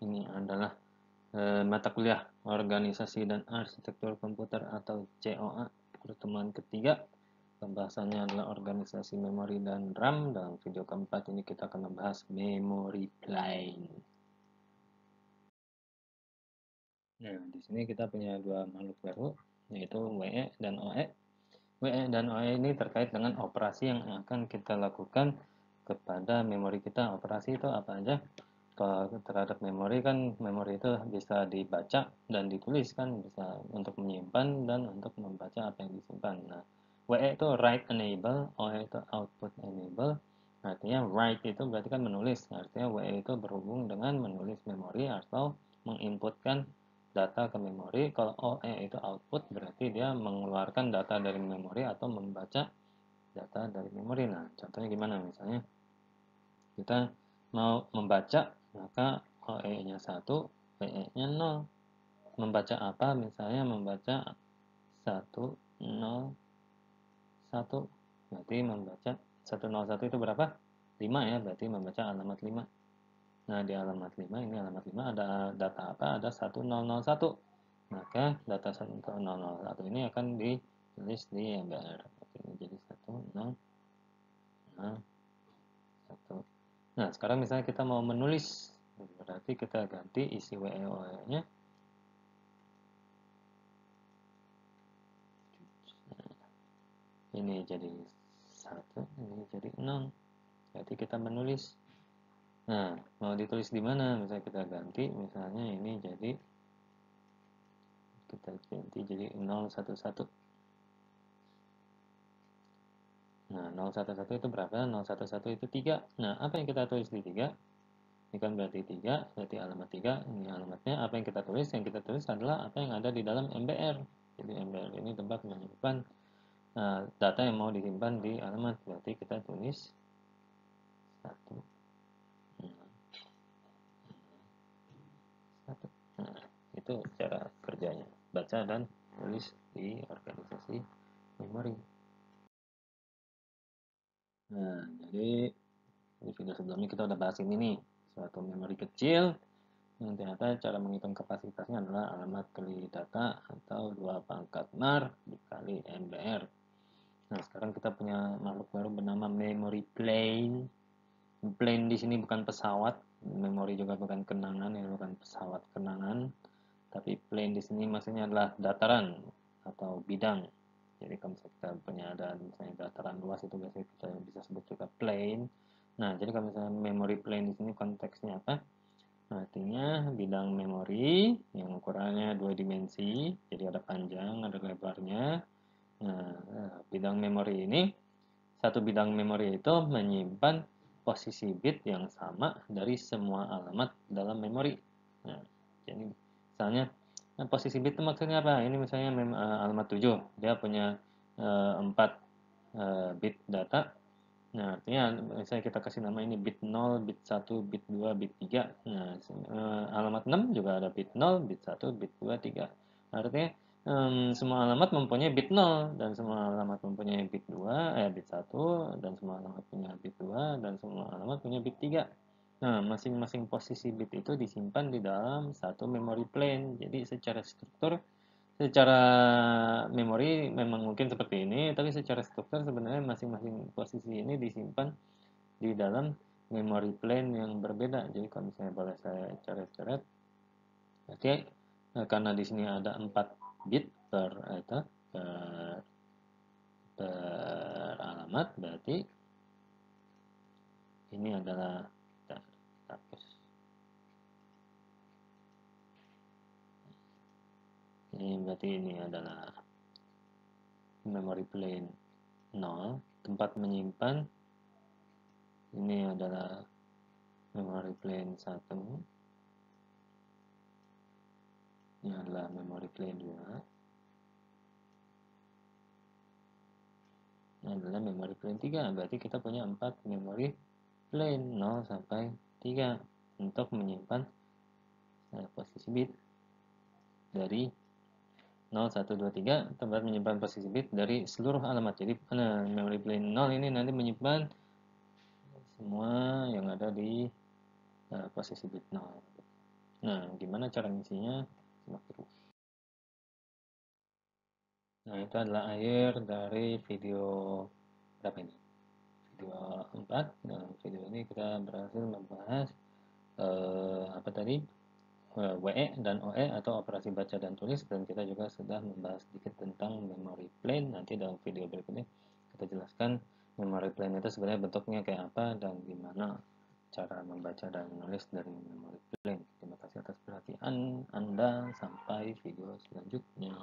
Ini adalah mata kuliah Organisasi dan Arsitektur Komputer atau COA pertemuan ketiga. Pembahasannya adalah organisasi memori dan RAM. Dalam video keempat ini kita akan membahas memory plane. Nah, di sini kita punya dua makhluk baru, yaitu WE dan OE. WE dan OE ini terkait dengan operasi yang akan kita lakukan kepada memori kita. Operasi itu apa aja? Kalau terhadap memori kan, memori itu bisa dibaca dan ditulis kan, bisa untuk menyimpan dan untuk membaca apa yang disimpan. Nah, WE itu write enable, OE itu output enable. Artinya write itu berarti kan menulis, artinya WE itu berhubung dengan menulis memori atau menginputkan data ke memori. Kalau OE itu output berarti dia mengeluarkan data dari memori atau membaca data dari memori. Nah, contohnya gimana? Misalnya kita mau membaca, maka OE-nya 1, WE-nya 0. Membaca apa? Misalnya membaca 101. Berarti membaca 101 itu berapa? 5 ya, berarti membaca alamat 5. Nah, di alamat 5, ini alamat 5 ada data apa? Ada 1001. Maka data 1001 ini akan ditulis di MBR. Ini jadi 1001. Nah, sekarang misalnya kita mau menulis, berarti kita ganti isi WEOE-nya. Ini jadi 1, ini jadi 0. Berarti kita menulis. Nah, mau ditulis di mana? Misalnya kita ganti, misalnya ini jadi kita ganti jadi 011. Nah, 011 itu berapa? 011 itu 3. Nah, apa yang kita tulis di 3? Ini kan berarti 3, berarti alamat 3. Ini alamatnya. Apa yang kita tulis? Yang kita tulis adalah apa yang ada di dalam MBR. Jadi MBR ini tempat menyimpan data yang mau disimpan di alamat. Berarti kita tulis 1. Nah, itu cara kerjanya. Baca dan tulis di organisasi memori. Nah, jadi di video sebelumnya kita udah bahas ini nih. Suatu memori kecil yang ternyata cara menghitung kapasitasnya adalah alamat kali data atau 2 pangkat mar dikali MBR. Nah, sekarang kita punya makhluk baru bernama memory plane. Plane di sini bukan pesawat, memori juga bukan kenangan, ya bukan pesawat kenangan, tapi plane di sini maksudnya adalah dataran atau bidang. Jadi kalau misalnya kita punya ada misalnya dataran luas itu biasanya kita bisa sebut juga plane. Nah, jadi kalau misalnya memory plane di sini konteksnya apa? Artinya bidang memori yang ukurannya 2 dimensi, jadi ada panjang, ada lebarnya. Nah, bidang memori ini, satu bidang memori itu menyimpan posisi bit yang sama dari semua alamat dalam memori. Nah, jadi misalnya posisi bit itu maksudnya apa? Ini misalnya alamat 7, dia punya 4 bit data. Nah, artinya misalnya kita kasih nama ini bit 0, bit 1, bit 2, bit 3. Nah, alamat 6 juga ada bit 0, bit 1, bit 2, 3. Artinya semua alamat mempunyai bit 0 dan semua alamat mempunyai bit 2, bit 1 dan semua alamat punya bit 2 dan semua alamat punya bit 3. Nah, masing-masing posisi bit itu disimpan di dalam satu memory plane. Jadi secara memori memang mungkin seperti ini, tapi secara struktur sebenarnya masing-masing posisi ini disimpan di dalam memory plane yang berbeda. Jadi kalau misalnya boleh saya coret-coret, oke, karena di sini ada 4 bit per per alamat, berarti ini adalah kita hapus. Ini berarti ini adalah memory plane 0, tempat menyimpan. Ini adalah memory plane 1. Ini adalah memory plane 2. Ini adalah memory plane 3. Berarti kita punya 4 memory plane 0 sampai 3 untuk menyimpan posisi bit dari 0, 1, 2, 3, tempat menyimpan posisi bit dari seluruh alamat. Jadi memory plane 0 ini nanti menyimpan semua yang ada di posisi bit 0. Nah, gimana cara ngisinya? Simak terus. Nah, itu adalah akhir dari video berapa ini? Video 4. Nah, video ini kita berhasil membahas apa tadi? WE dan OE atau operasi baca dan tulis, dan kita juga sudah membahas sedikit tentang memory plane. Nanti dalam video berikutnya kita jelaskan memory plane itu sebenarnya bentuknya kayak apa dan gimana cara membaca dan menulis dari memory plane. Terima kasih atas perhatian Anda, sampai video selanjutnya.